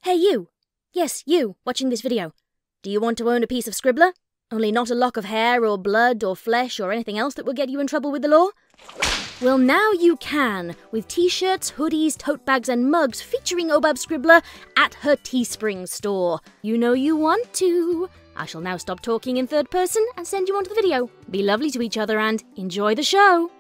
Hey you! Yes, you, watching this video. Do you want to own a piece of Scribbler? Only not a lock of hair or blood or flesh or anything else that will get you in trouble with the law? Well, now you can, with t-shirts, hoodies, tote bags and mugs featuring Obab Scribbler at her Teespring store. You know you want to. I shall now stop talking in third person and send you on to the video. Be lovely to each other and enjoy the show!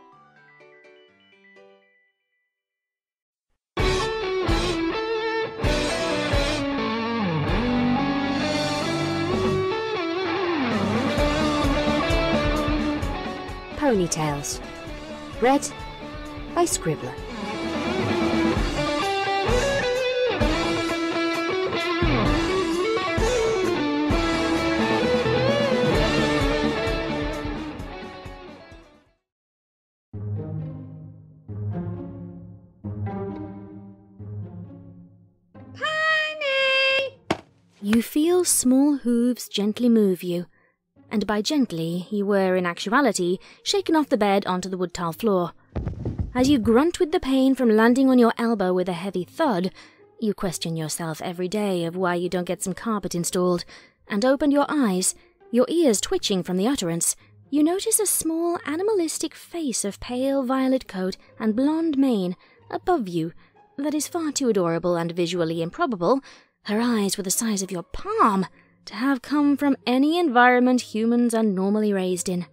Ponytails. Read by Scribbler. You feel small hooves gently move you, and by gently you were, in actuality, shaken off the bed onto the wood tile floor. As you grunt with the pain from landing on your elbow with a heavy thud, you question yourself every day of why you don't get some carpet installed, and open your eyes, your ears twitching from the utterance, you notice a small animalistic face of pale violet coat and blonde mane above you that is far too adorable and visually improbable, her eyes were the size of your palm, to have come from any environment humans are normally raised in.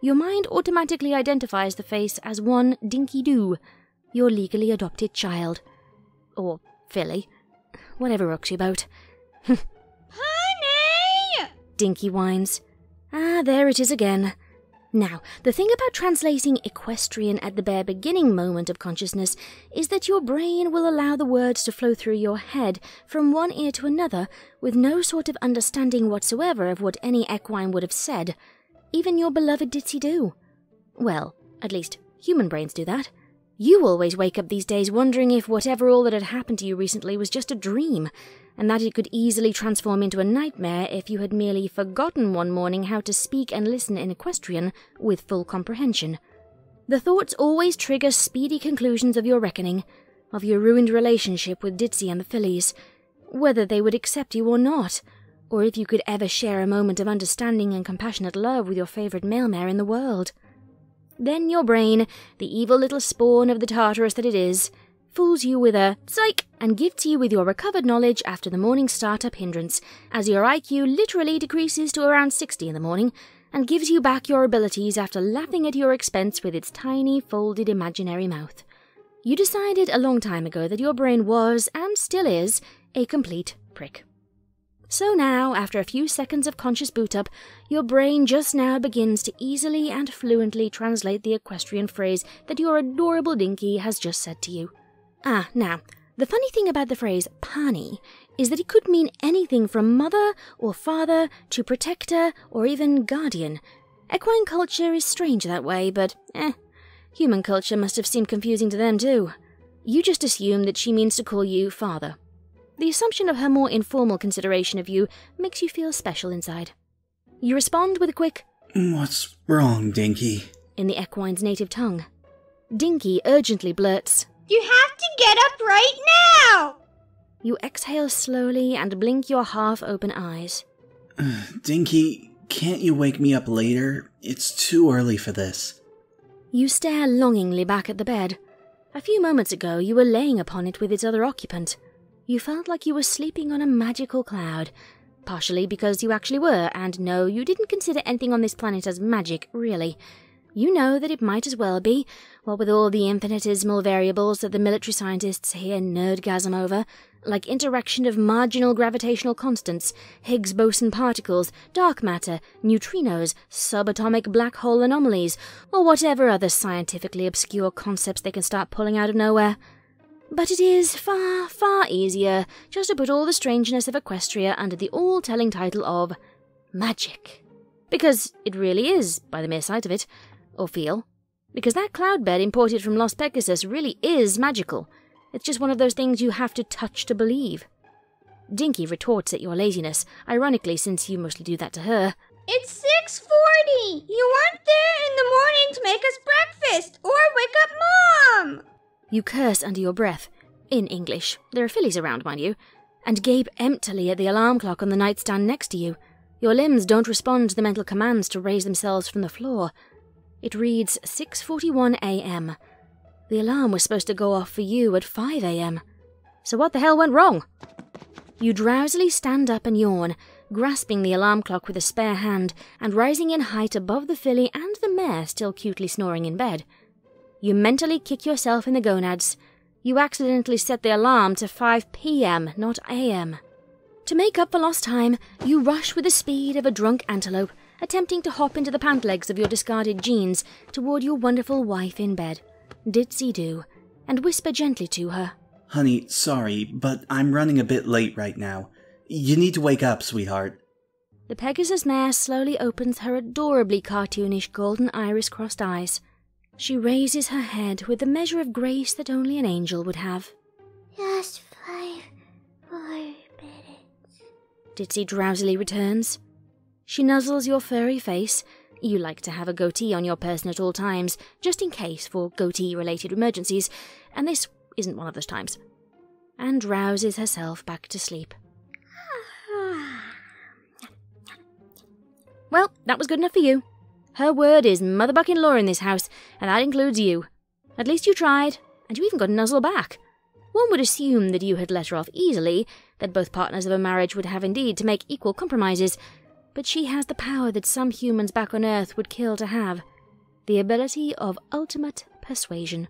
Your mind automatically identifies the face as one Ditzy Doo, your legally adopted child. Or filly. Whatever rocks your boat. Honey! Dinky whines. Ah, there it is again. Now, the thing about translating equestrian at the bare beginning moment of consciousness is that your brain will allow the words to flow through your head from one ear to another with no sort of understanding whatsoever of what any equine would have said, even your beloved Ditzy Doo. Well, at least human brains do that. You always wake up these days wondering if whatever all that had happened to you recently was just a dream, and that it could easily transform into a nightmare if you had merely forgotten one morning how to speak and listen in equestrian with full comprehension. The thoughts always trigger speedy conclusions of your reckoning, of your ruined relationship with Ditzy and the fillies, whether they would accept you or not, or if you could ever share a moment of understanding and compassionate love with your favourite mailmare in the world. Then your brain, the evil little spawn of the Tartarus that it is, fools you with a psych and gifts you with your recovered knowledge after the morning startup hindrance, as your IQ literally decreases to around 60 in the morning, and gives you back your abilities after laughing at your expense with its tiny, folded imaginary mouth. You decided a long time ago that your brain was, and still is, a complete prick. So now, after a few seconds of conscious boot-up, your brain just now begins to easily and fluently translate the equestrian phrase that your adorable Dinky has just said to you. Ah, now, the funny thing about the phrase pony is that it could mean anything from mother or father to protector or even guardian. Equine culture is strange that way, but human culture must have seemed confusing to them too. You just assume that she means to call you father. The assumption of her more informal consideration of you makes you feel special inside. You respond with a quick, "What's wrong, Dinky?" in the equine's native tongue. Dinky urgently blurts, You have to get up right now! You exhale slowly and blink your half-open eyes. Dinky, can't you wake me up later? It's too early for this. You stare longingly back at the bed. A few moments ago you were laying upon it with its other occupant. You felt like you were sleeping on a magical cloud, partially because you actually were, and no, you didn't consider anything on this planet as magic, really. You know that it might as well be, what with all the infinitesimal variables that the military scientists here nerdgasm over, like interaction of marginal gravitational constants, Higgs boson particles, dark matter, neutrinos, subatomic black hole anomalies, or whatever other scientifically obscure concepts they can start pulling out of nowhere. But it is far, far easier just to put all the strangeness of Equestria under the all-telling title of magic. Because it really is, by the mere sight of it, or feel. Because that cloud bed imported from Los Pegasus really is magical. It's just one of those things you have to touch to believe. Dinky retorts at your laziness, ironically since you mostly do that to her. It's 6:40! You weren't there in the morning to make us breakfast or wake up Mom! You curse under your breath, in English. There are fillies around, mind you. and gape emptily at the alarm clock on the nightstand next to you. Your limbs don't respond to the mental commands to raise themselves from the floor. It reads 6:41 a.m. The alarm was supposed to go off for you at 5 a.m. So what the hell went wrong? You drowsily stand up and yawn, grasping the alarm clock with a spare hand and rising in height above the filly and the mare still cutely snoring in bed. You mentally kick yourself in the gonads. You accidentally set the alarm to 5 p.m., not a.m. To make up for lost time, you rush with the speed of a drunk antelope, attempting to hop into the pant legs of your discarded jeans toward your wonderful wife in bed, Ditzy Doo, and whisper gently to her. Honey, sorry, but I'm running a bit late right now. You need to wake up, sweetheart. The Pegasus mare slowly opens her adorably cartoonish golden iris-crossed eyes. She raises her head with the measure of grace that only an angel would have. Just 5 more minutes. Ditzy drowsily returns. She nuzzles your furry face. You like to have a goatee on your person at all times, just in case for goatee-related emergencies, and this isn't one of those times. And rouses herself back to sleep. Well, that was good enough for you. Her word is motherbucking law in this house, and that includes you. At least you tried, and you even got a nuzzle back. One would assume that you had let her off easily, that both partners of a marriage would have indeed to make equal compromises, but she has the power that some humans back on Earth would kill to have, the ability of ultimate persuasion.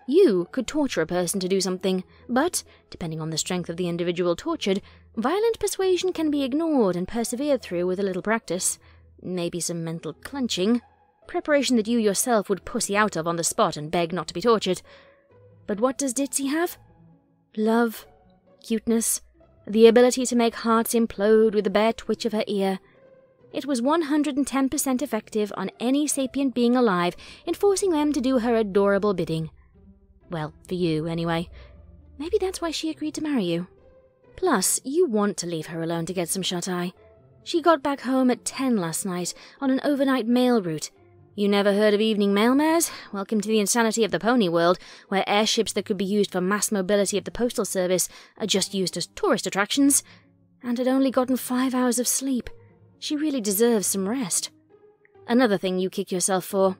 You could torture a person to do something, but, depending on the strength of the individual tortured, violent persuasion can be ignored and persevered through with a little practice. Maybe some mental clenching. Preparation that you yourself would pussy out of on the spot and beg not to be tortured. But what does Ditzy have? Love, cuteness, the ability to make hearts implode with the bare twitch of her ear. It was 110% effective on any sapient being alive in forcing them to do her adorable bidding. Well, for you, anyway. Maybe that's why she agreed to marry you. Plus, you want to leave her alone to get some shut-eye. She got back home at 10 last night on an overnight mail route. You never heard of evening mailmares? Welcome to the insanity of the pony world, where airships that could be used for mass mobility of the postal service are just used as tourist attractions. And had only gotten 5 hours of sleep. She really deserves some rest. Another thing you kick yourself for.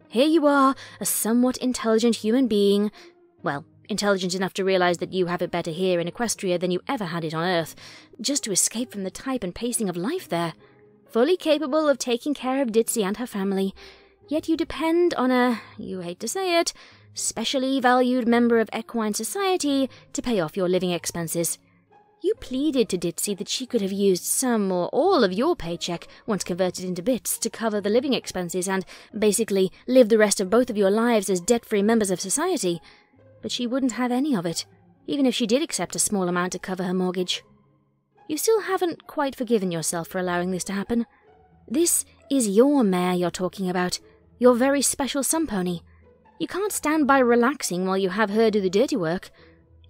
Here you are, a somewhat intelligent human being. Well, intelligent enough to realize that you have it better here in Equestria than you ever had it on Earth, just to escape from the type and pacing of life there. Fully capable of taking care of Ditzy and her family, yet you depend on a, you hate to say it, specially valued member of equine society to pay off your living expenses. You pleaded to Ditzy that she could have used some or all of your paycheck, once converted into bits, to cover the living expenses and, basically, live the rest of both of your lives as debt-free members of society. But she wouldn't have any of it, even if she did accept a small amount to cover her mortgage. You still haven't quite forgiven yourself for allowing this to happen. This is your mare you're talking about, your very special somepony. You can't stand by relaxing while you have her do the dirty work.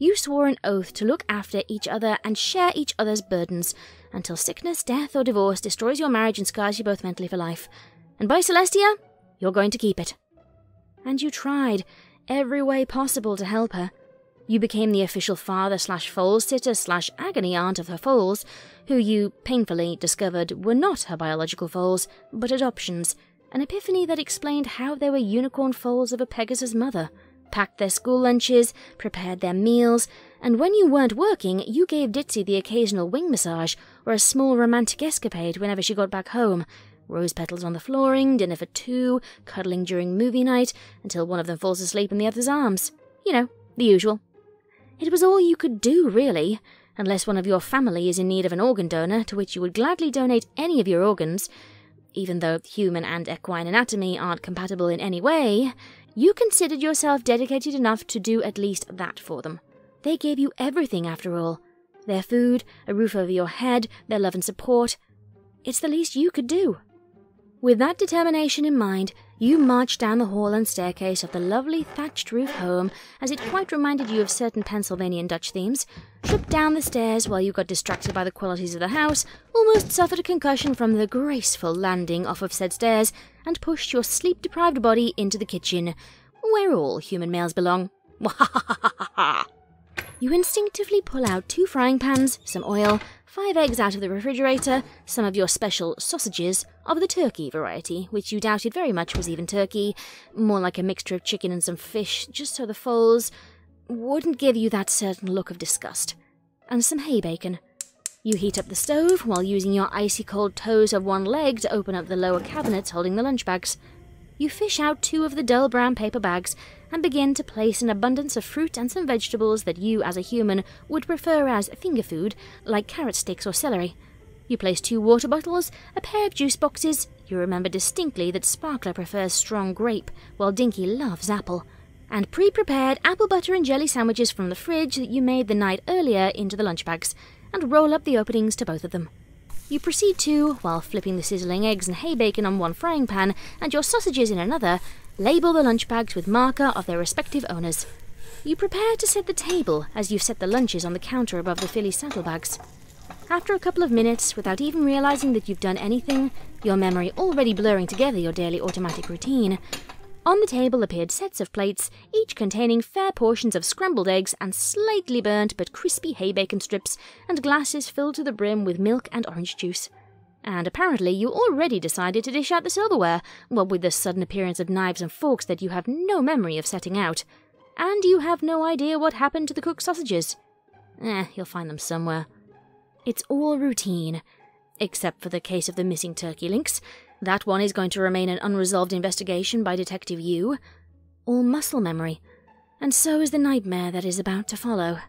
You swore an oath to look after each other and share each other's burdens, until sickness, death, or divorce destroys your marriage and scars you both mentally for life. And by Celestia, you're going to keep it. And you tried every way possible to help her. You became the official father/foal sitter/agony aunt of her foals, who you painfully discovered were not her biological foals, but adoptions, an epiphany that explained how they were unicorn foals of a Pegasus mother. Packed their school lunches, prepared their meals, and when you weren't working, you gave Ditzy the occasional wing massage or a small romantic escapade whenever she got back home. Rose petals on the flooring, dinner for two, cuddling during movie night, until one of them falls asleep in the other's arms. You know, the usual. It was all you could do, really, unless one of your family is in need of an organ donor, to which you would gladly donate any of your organs. Even though human and equine anatomy aren't compatible in any way, you considered yourself dedicated enough to do at least that for them. They gave you everything, after all. Their food, a roof over your head, their love and support. It's the least you could do. With that determination in mind, you marched down the hall and staircase of the lovely thatched-roof home, as it quite reminded you of certain Pennsylvanian Dutch themes, tripped down the stairs while you got distracted by the qualities of the house, almost suffered a concussion from the graceful landing off of said stairs, and pushed your sleep-deprived body into the kitchen, where all human males belong. You instinctively pull out 2 frying pans, some oil, 5 eggs out of the refrigerator, some of your special sausages, of the turkey variety, which you doubted very much was even turkey, more like a mixture of chicken and some fish, just so the foals wouldn't give you that certain look of disgust, and some hay bacon. You heat up the stove while using your icy cold toes of one leg to open up the lower cabinets holding the lunch bags. You fish out 2 of the dull brown paper bags and begin to place an abundance of fruit and some vegetables that you, as a human, would prefer as finger food, like carrot sticks or celery. You place 2 water bottles, a pair of juice boxes. You remember distinctly that Sparkler prefers strong grape, while Dinky loves apple, and pre-prepared apple butter and jelly sandwiches from the fridge that you made the night earlier into the lunch bags, and roll up the openings to both of them. You proceed to, while flipping the sizzling eggs and hay bacon on one frying pan and your sausages in another, label the lunch bags with marker of their respective owners. You prepare to set the table as you set the lunches on the counter above the filly saddlebags. After a couple of minutes, without even realizing that you've done anything, your memory already blurring together your daily automatic routine, on the table appeared sets of plates, each containing fair portions of scrambled eggs and slightly burnt but crispy hay bacon strips, and glasses filled to the brim with milk and orange juice. And apparently you already decided to dish out the silverware, what with the sudden appearance of knives and forks that you have no memory of setting out. And you have no idea what happened to the cooked sausages. You'll find them somewhere. It's all routine, except for the case of the missing turkey links. That one is going to remain an unresolved investigation by Detective Yu. All muscle memory. And so is the nightmare that is about to follow.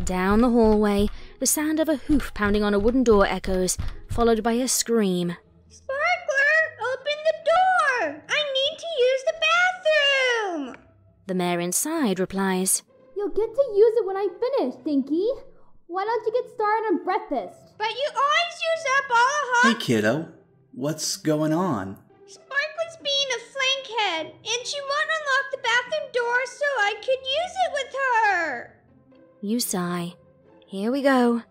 Down the hallway, the sound of a hoof pounding on a wooden door echoes, followed by a scream. Sparkler, open the door! I need to use the bathroom! The mare inside replies, You'll get to use it when I finish, Dinky. Why don't you get started on breakfast? But you always use up all the hot... Hey, kiddo. What's going on? Sparkler's being a flankhead, and she won't unlock the bathroom door so I could use it with her. You sigh. Here we go.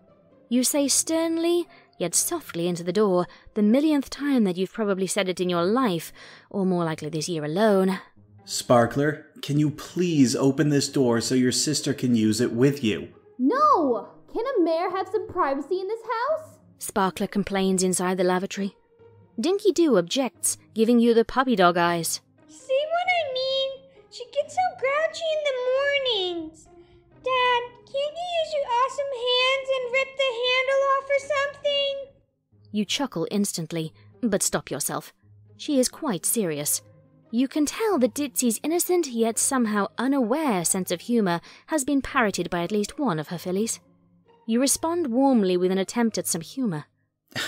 You say sternly, yet softly into the door, the millionth time that you've probably said it in your life, or more likely this year alone. Sparkler, can you please open this door so your sister can use it with you? No! Can a mare have some privacy in this house? Sparkler complains inside the lavatory. Dinky Doo objects, giving you the puppy dog eyes. See what I mean? She gets so grouchy in the mornings. Dad, can't you use your awesome hands and rip the handle off or something? You chuckle instantly, but stop yourself. She is quite serious. You can tell that Ditzy's innocent yet somehow unaware sense of humour has been parroted by at least one of her fillies. You respond warmly with an attempt at some humour.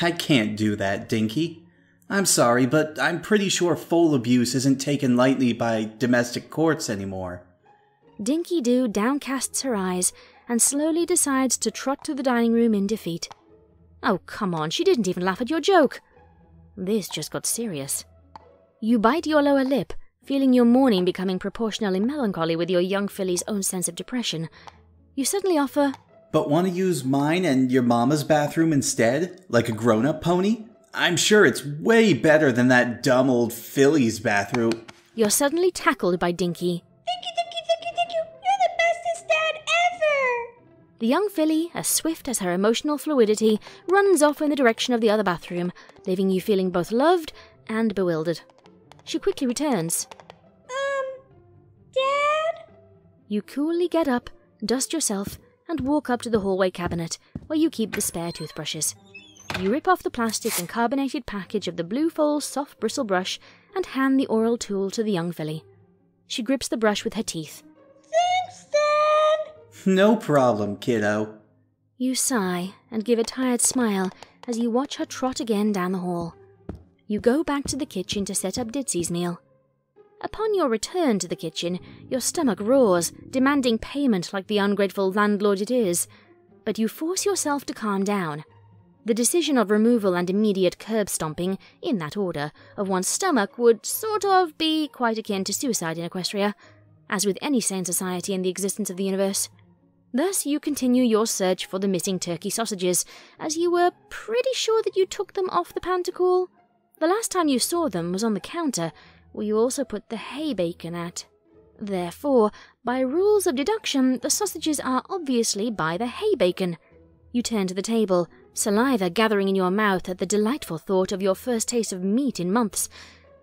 I can't do that, Dinky. I'm sorry, but I'm pretty sure foal abuse isn't taken lightly by domestic courts anymore. Dinky Doo downcasts her eyes and slowly decides to trot to the dining room in defeat. Oh, come on, she didn't even laugh at your joke. This just got serious. You bite your lower lip, feeling your morning becoming proportionally melancholy with your young filly's own sense of depression. You suddenly offer, But want to use mine and your mama's bathroom instead? Like a grown-up pony? I'm sure it's way better than that dumb old filly's bathroom. You're suddenly tackled by Dinky. Thank you. You're the bestest dad ever. The young filly, as swift as her emotional fluidity, runs off in the direction of the other bathroom, leaving you feeling both loved and bewildered. She quickly returns. Dad? You coolly get up, dust yourself, and walk up to the hallway cabinet, where you keep the spare toothbrushes. You rip off the plastic and carbonated package of the Blue Foal soft bristle brush and hand the oral tool to the young filly. She grips the brush with her teeth. Thanks, Dad. No problem, kiddo. You sigh and give a tired smile as you watch her trot again down the hall. You go back to the kitchen to set up Ditzy's meal. Upon your return to the kitchen, your stomach roars, demanding payment like the ungrateful landlord it is. But you force yourself to calm down. The decision of removal and immediate curb stomping, in that order, of one's stomach would sort of be quite akin to suicide in Equestria, as with any sane society in the existence of the universe. Thus you continue your search for the missing turkey sausages, as you were pretty sure that you took them off the pan to Qhoul. The last time you saw them was on the counter, where you also put the hay bacon at. Therefore, by rules of deduction, the sausages are obviously by the hay bacon. You turn to the table, saliva gathering in your mouth at the delightful thought of your first taste of meat in months,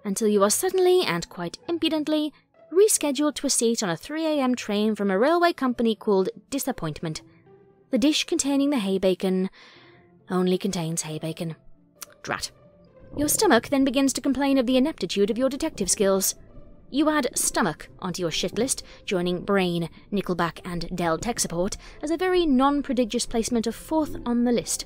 until you are suddenly, and quite impudently, rescheduled to a seat on a 3 a.m. train from a railway company called Disappointment. The dish containing the hay bacon only contains hay bacon. Drat. Your stomach then begins to complain of the ineptitude of your detective skills. You add stomach onto your shit list, joining brain, Nickelback and Dell tech support as a very non-prodigious placement of 4th on the list.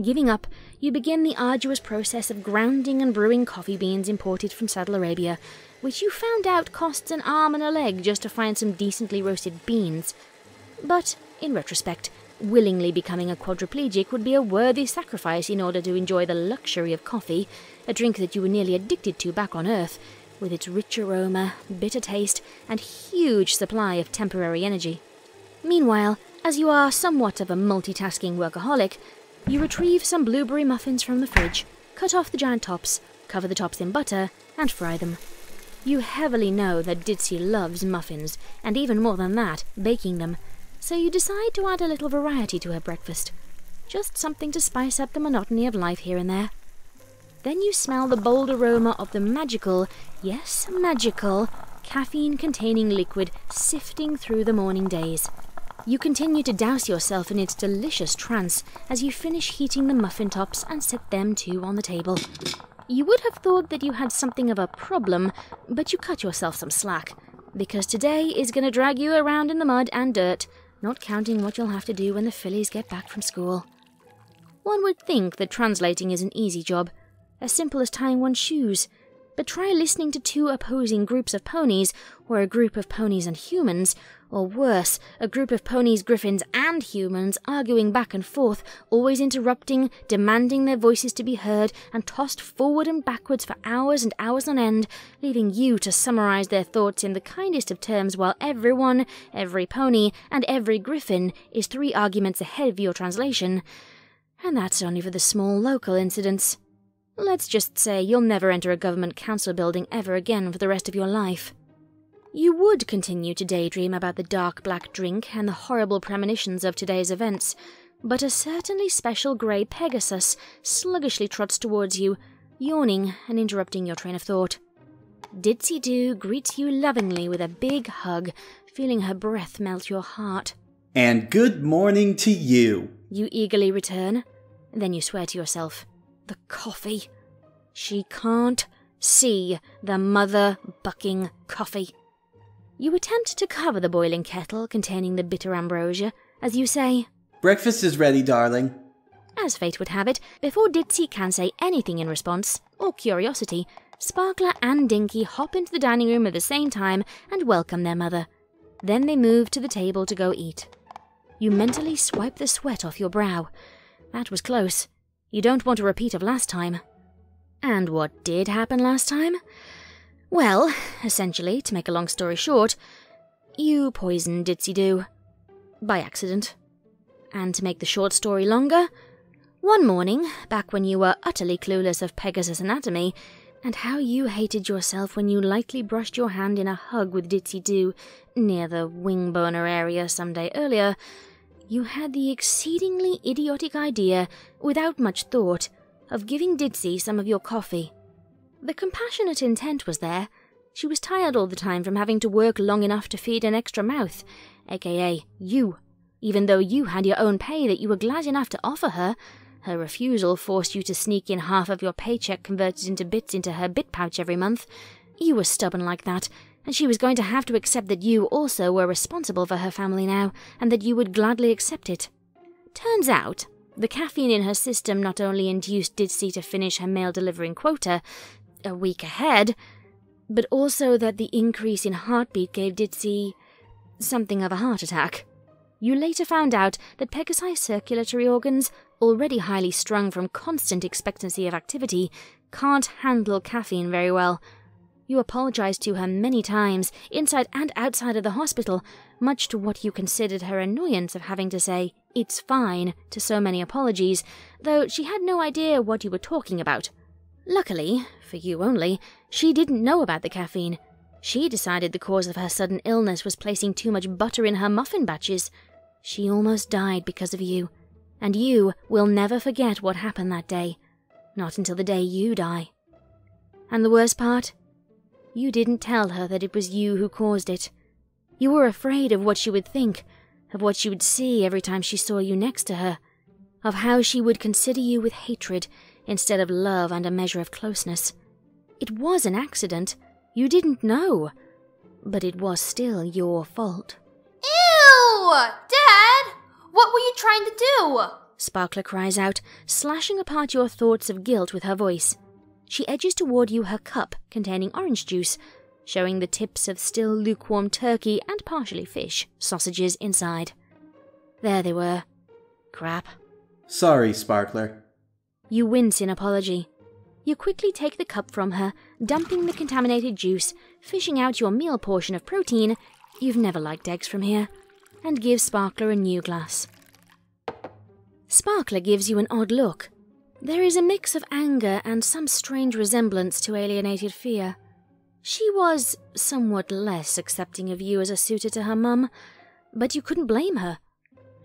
Giving up, you begin the arduous process of grounding and brewing coffee beans imported from Saudi Arabia, which you found out costs an arm and a leg just to find some decently roasted beans. But, in retrospect, willingly becoming a quadriplegic would be a worthy sacrifice in order to enjoy the luxury of coffee, a drink that you were nearly addicted to back on Earth, with its rich aroma, bitter taste, and huge supply of temporary energy. Meanwhile, as you are somewhat of a multitasking workaholic, you retrieve some blueberry muffins from the fridge, cut off the giant tops, cover the tops in butter, and fry them. You heavily know that Ditzy loves muffins, and even more than that, baking them, so you decide to add a little variety to her breakfast. Just something to spice up the monotony of life here and there. Then you smell the bold aroma of the magical, yes, magical, caffeine-containing liquid sifting through the morning days. You continue to douse yourself in its delicious trance as you finish heating the muffin tops and set them too on the table. You would have thought that you had something of a problem, but you cut yourself some slack, because today is going to drag you around in the mud and dirt, not counting what you'll have to do when the fillies get back from school. One would think that translating is an easy job, as simple as tying one's shoes, but try listening to 2 opposing groups of ponies, or a group of ponies and humans, or worse, a group of ponies, griffins, and humans arguing back and forth, always interrupting, demanding their voices to be heard, and tossed forward and backwards for hours and hours on end, leaving you to summarize their thoughts in the kindest of terms while everyone, every pony, and every griffin is 3 arguments ahead of your translation. And that's only for the small local incidents. Let's just say you'll never enter a government council building ever again for the rest of your life. You would continue to daydream about the dark black drink and the horrible premonitions of today's events, but a certainly special grey Pegasus sluggishly trots towards you, yawning and interrupting your train of thought. Ditzy Doo greets you lovingly with a big hug, feeling her breath melt your heart. And good morning to you. You eagerly return. Then you swear to yourself, the coffee. She can't see the mother-bucking coffee. You attempt to cover the boiling kettle containing the bitter ambrosia, as you say, Breakfast is ready, darling. As fate would have it, before Ditzy can say anything in response, or curiosity, Sparkler and Dinky hop into the dining room at the same time and welcome their mother. Then they move to the table to go eat. You mentally swipe the sweat off your brow. That was close. You don't want a repeat of last time. And what did happen last time? Well, essentially, to make a long story short, you poisoned Ditzy Doo. By accident. And to make the short story longer, one morning, back when you were utterly clueless of Pegasus anatomy, and how you hated yourself when you lightly brushed your hand in a hug with Ditzy Doo near the wing boner area some day earlier, you had the exceedingly idiotic idea, without much thought, of giving Ditzy some of your coffee. The compassionate intent was there. She was tired all the time from having to work long enough to feed an extra mouth, aka you. Even though you had your own pay that you were glad enough to offer her, her refusal forced you to sneak in half of your paycheck converted into bits into her bit pouch every month. You were stubborn like that, and she was going to have to accept that you also were responsible for her family now, and that you would gladly accept it. Turns out, the caffeine in her system not only induced Ditzy to finish her mail-delivering quota a week ahead, but also that the increase in heartbeat gave Ditzy something of a heart attack. You later found out that Pegasi's circulatory organs, already highly strung from constant expectancy of activity, can't handle caffeine very well. You apologized to her many times, inside and outside of the hospital, much to what you considered her annoyance of having to say, "It's fine," to so many apologies, though she had no idea what you were talking about. Luckily, for you only, she didn't know about the caffeine. She decided the cause of her sudden illness was placing too much butter in her muffin batches. She almost died because of you, and you will never forget what happened that day. Not until the day you die. And the worst part? You didn't tell her that it was you who caused it. You were afraid of what she would think, of what she would see every time she saw you next to her, of how she would consider you with hatred instead of love and a measure of closeness. It was an accident. You didn't know. But it was still your fault. Ew! Dad! What were you trying to do? Sparkler cries out, slashing apart your thoughts of guilt with her voice. She edges toward you her cup containing orange juice, showing the tips of still lukewarm turkey and partially fish sausages inside. There they were. Crap. Sorry, Sparkler. You wince in apology. You quickly take the cup from her, dumping the contaminated juice, fishing out your meal portion of protein — you've never liked eggs from here — and give Sparkler a new glass. Sparkler gives you an odd look. There is a mix of anger and some strange resemblance to alienated fear. She was somewhat less accepting of you as a suitor to her mum, but you couldn't blame her.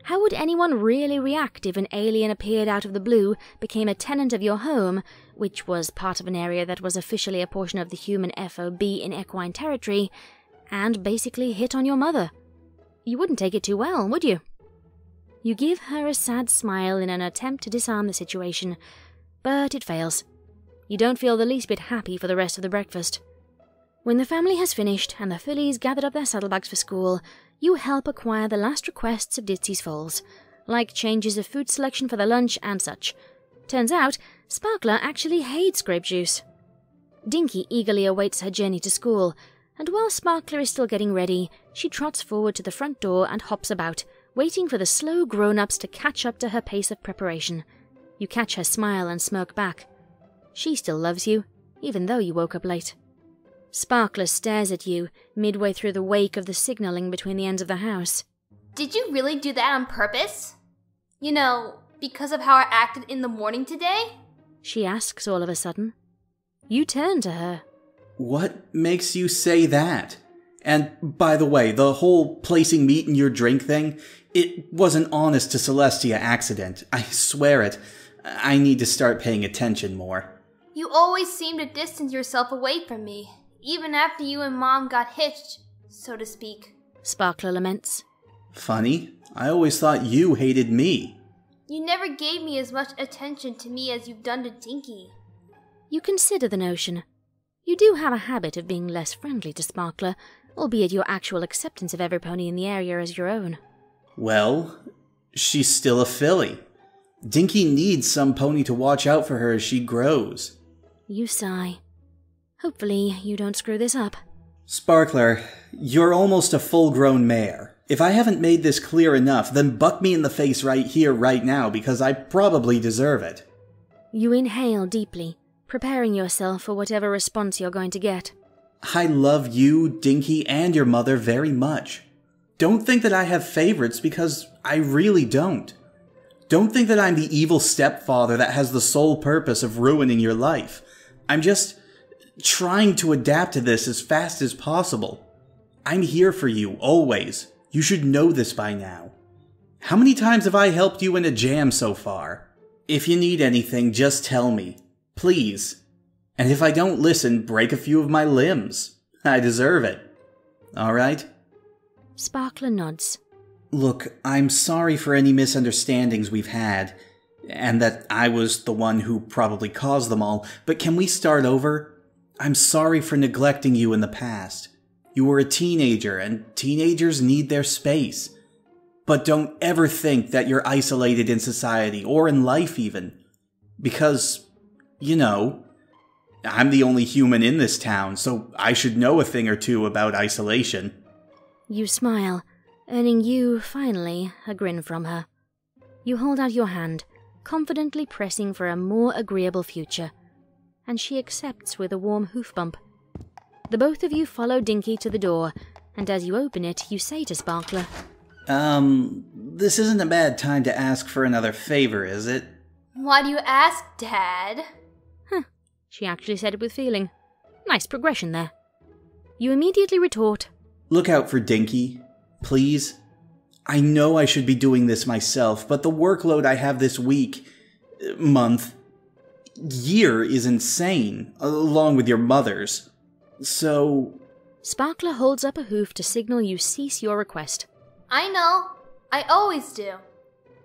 How would anyone really react if an alien appeared out of the blue, became a tenant of your home, which was part of an area that was officially a portion of the human FOB in equine territory, and basically hit on your mother? You wouldn't take it too well, would you? You give her a sad smile in an attempt to disarm the situation, but it fails. You don't feel the least bit happy for the rest of the breakfast. When the family has finished and the fillies gathered up their saddlebags for school, you help acquire the last requests of Ditzy's foals, like changes of food selection for the lunch and such. Turns out, Sparkler actually hates grape juice. Dinky eagerly awaits her journey to school, and while Sparkler is still getting ready, she trots forward to the front door and hops about, waiting for the slow grown-ups to catch up to her pace of preparation. You catch her smile and smirk back. She still loves you, even though you woke up late. Sparkler stares at you, midway through the wake of the signalling between the ends of the house. Did you really do that on purpose? You know, because of how I acted in the morning today? She asks all of a sudden. You turn to her. What makes you say that? And, by the way, the whole placing meat in your drink thing, it was an honest to Celestia accident. I swear it. I need to start paying attention more. You always seem to distance yourself away from me, even after you and Mom got hitched, so to speak. Sparkler laments. Funny. I always thought you hated me. You never gave me as much attention to me as you've done to Dinky. You consider the notion. You do have a habit of being less friendly to Sparkler, albeit your actual acceptance of every pony in the area as your own. Well, she's still a filly. Dinky needs some pony to watch out for her as she grows. You sigh. Hopefully you don't screw this up. Sparkler, you're almost a full-grown mare. If I haven't made this clear enough, then buck me in the face right here, right now, because I probably deserve it. You inhale deeply, preparing yourself for whatever response you're going to get. I love you, Dinky, and your mother very much. Don't think that I have favorites, because I really don't. Don't think that I'm the evil stepfather that has the sole purpose of ruining your life. I'm just trying to adapt to this as fast as possible. I'm here for you, always. You should know this by now. How many times have I helped you in a jam so far? If you need anything, just tell me. Please. And if I don't listen, break a few of my limbs. I deserve it. Alright? Sparkler nods. Look, I'm sorry for any misunderstandings we've had, and that I was the one who probably caused them all, but can we start over? I'm sorry for neglecting you in the past. You were a teenager, and teenagers need their space. But don't ever think that you're isolated in society, or in life even. Because, you know, I'm the only human in this town, so I should know a thing or two about isolation. You smile, earning you, finally, a grin from her. You hold out your hand, confidently pressing for a more agreeable future, and she accepts with a warm hoof bump. The both of you follow Dinky to the door, and as you open it, you say to Sparkler, This isn't a bad time to ask for another favor, is it? Why do you ask, Dad? Huh, she actually said it with feeling. Nice progression there. You immediately retort, Look out for Dinky, please. I know I should be doing this myself, but the workload I have this week, month, year is insane, along with your mother's. So... Sparkler holds up a hoof to signal you cease your request. I know. I always do.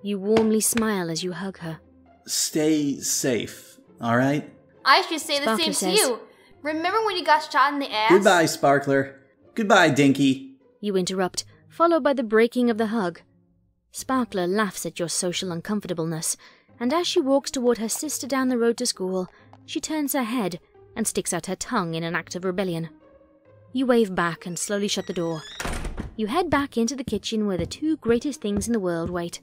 You warmly smile as you hug her. Stay safe, alright? I should say Sparkler the same says, to you. Remember when you got shot in the ass? Goodbye, Sparkler. Goodbye, Dinky. You interrupt, followed by the breaking of the hug. Sparkler laughs at your social uncomfortableness, and as she walks toward her sister down the road to school, she turns her head and sticks out her tongue in an act of rebellion. You wave back and slowly shut the door. You head back into the kitchen where the two greatest things in the world wait.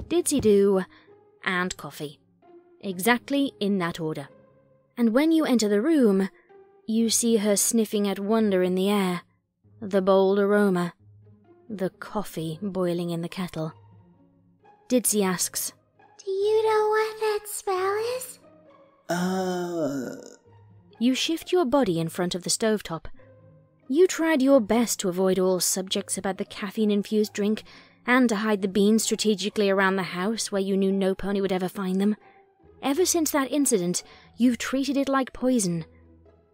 Ditzy Doo and coffee. Exactly in that order. And when you enter the room, you see her sniffing at wonder in the air. The bold aroma. The coffee boiling in the kettle. Ditzy asks, Do you know what that smell is? You shift your body in front of the stovetop. You tried your best to avoid all subjects about the caffeine-infused drink, and to hide the beans strategically around the house where you knew no pony would ever find them. Ever since that incident, you've treated it like poison.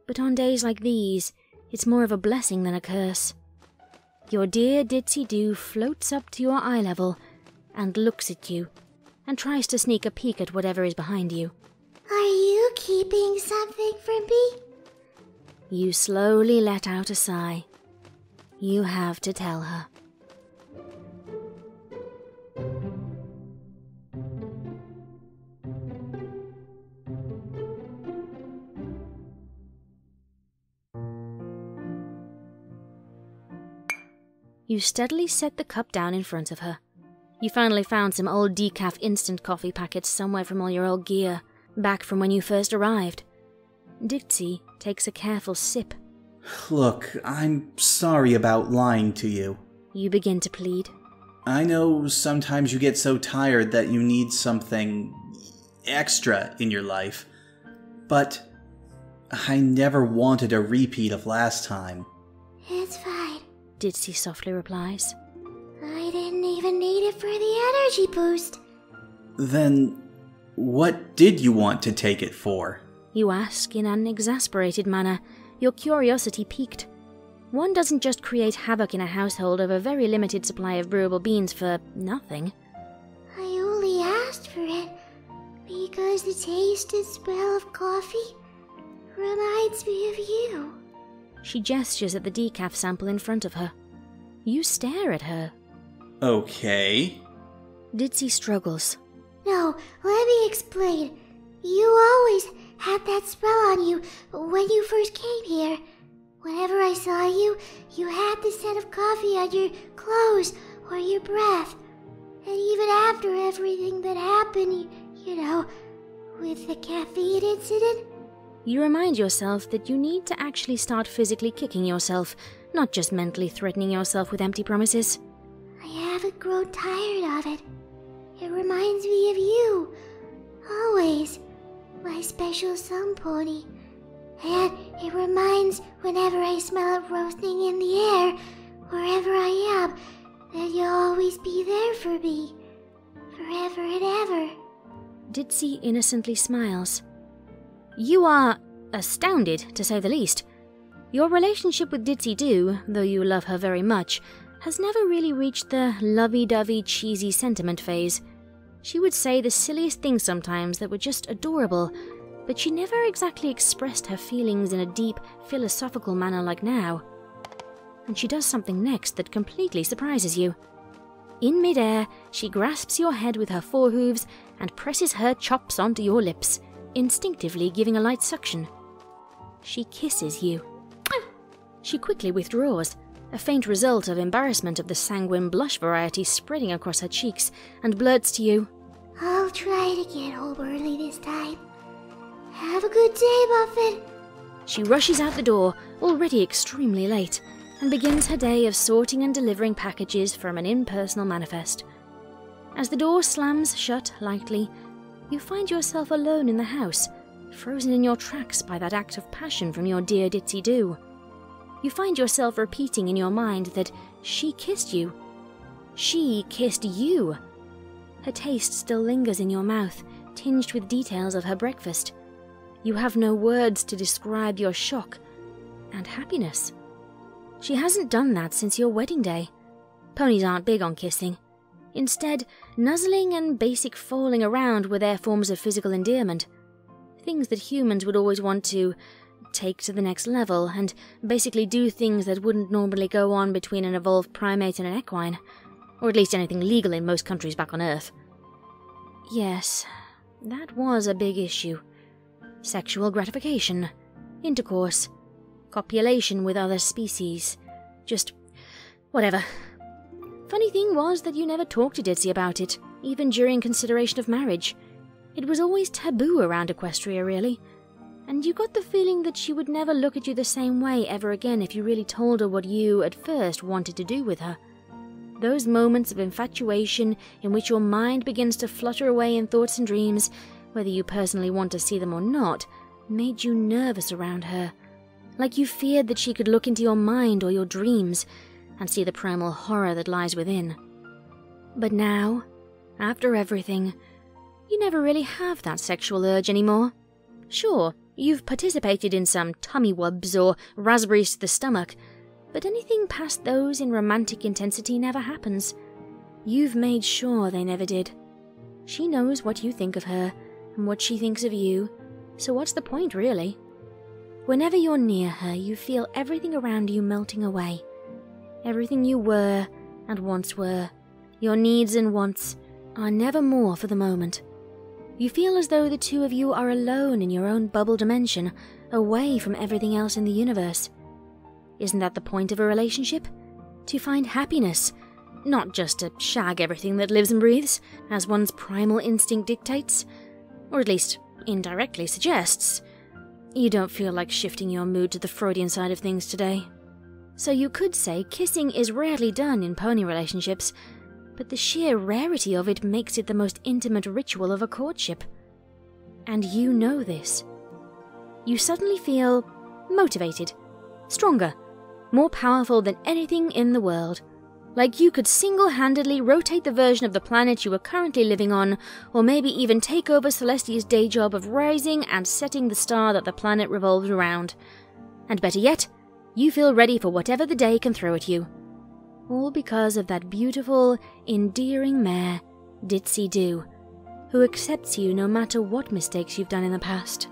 But on days like these, it's more of a blessing than a curse. Your dear Ditzy Doo floats up to your eye level and looks at you, and tries to sneak a peek at whatever is behind you. Are you keeping something from me? You slowly let out a sigh. You have to tell her. You steadily set the cup down in front of her. You finally found some old decaf instant coffee packets somewhere from all your old gear, back from when you first arrived. Ditzy takes a careful sip. Look, I'm sorry about lying to you. You begin to plead. I know sometimes you get so tired that you need something extra in your life, but I never wanted a repeat of last time. It's fine. Ditzy softly replies. I didn't even need it for the energy boost. Then, what did you want to take it for? You ask in an exasperated manner, your curiosity piqued. One doesn't just create havoc in a household over a very limited supply of brewable beans for nothing. I only asked for it because the taste and smell of coffee reminds me of you. She gestures at the decaf sample in front of her. You stare at her. Okay. Ditzy struggles. No, let me explain. You always had that smell on you when you first came here. Whenever I saw you, you had the scent of coffee on your clothes or your breath. And even after everything that happened, you know, with the caffeine incident. You remind yourself that you need to actually start physically kicking yourself, not just mentally threatening yourself with empty promises. I haven't grown tired of it. It reminds me of you. Always. My special somepony. And it reminds whenever I smell it roasting in the air, wherever I am, that you'll always be there for me. Forever and ever. Ditzy innocently smiles. You are astounded, to say the least. Your relationship with Ditzy Doo, though you love her very much, has never really reached the lovey-dovey, cheesy sentiment phase. She would say the silliest things sometimes that were just adorable, but she never exactly expressed her feelings in a deep, philosophical manner like now. And she does something next that completely surprises you. In midair, she grasps your head with her forehooves and presses her chops onto your lips, instinctively giving a light suction. She kisses you. She quickly withdraws, a faint result of embarrassment of the sanguine blush variety spreading across her cheeks, and blurts to you, I'll try to get home early this time. Have a good day, Muffin. She rushes out the door, already extremely late, and begins her day of sorting and delivering packages from an impersonal manifest. As the door slams shut lightly, you find yourself alone in the house, frozen in your tracks by that act of passion from your dear Ditzy Doo. You find yourself repeating in your mind that she kissed you. She kissed you. Her taste still lingers in your mouth, tinged with details of her breakfast. You have no words to describe your shock and happiness. She hasn't done that since your wedding day. Ponies aren't big on kissing. Instead, nuzzling and basic falling around were their forms of physical endearment. Things that humans would always want to take to the next level and basically do things that wouldn't normally go on between an evolved primate and an equine, or at least anything legal in most countries back on Earth. Yes, that was a big issue. Sexual gratification, intercourse, copulation with other species, just whatever. Funny thing was that you never talked to Ditzy about it, even during consideration of marriage. It was always taboo around Equestria, really, and you got the feeling that she would never look at you the same way ever again if you really told her what you, at first, wanted to do with her. Those moments of infatuation in which your mind begins to flutter away in thoughts and dreams, whether you personally want to see them or not, made you nervous around her, like you feared that she could look into your mind or your dreams and see the primal horror that lies within. But now, after everything, you never really have that sexual urge anymore. Sure, you've participated in some tummy wubs or raspberries to the stomach, but anything past those in romantic intensity never happens. You've made sure they never did. She knows what you think of her and what she thinks of you, so what's the point, really? Whenever you're near her, you feel everything around you melting away. Everything you were and once were, your needs and wants, are never more for the moment. You feel as though the two of you are alone in your own bubble dimension, away from everything else in the universe. Isn't that the point of a relationship? To find happiness, not just to shag everything that lives and breathes, as one's primal instinct dictates, or at least indirectly suggests. You don't feel like shifting your mood to the Freudian side of things today. So you could say kissing is rarely done in pony relationships, but the sheer rarity of it makes it the most intimate ritual of a courtship. And you know this. You suddenly feel motivated, stronger, more powerful than anything in the world. Like you could single-handedly rotate the version of the planet you were currently living on, or maybe even take over Celestia's day job of rising and setting the star that the planet revolves around. And better yet, you feel ready for whatever the day can throw at you. All because of that beautiful, endearing mare, Ditzy Doo, who accepts you no matter what mistakes you've done in the past.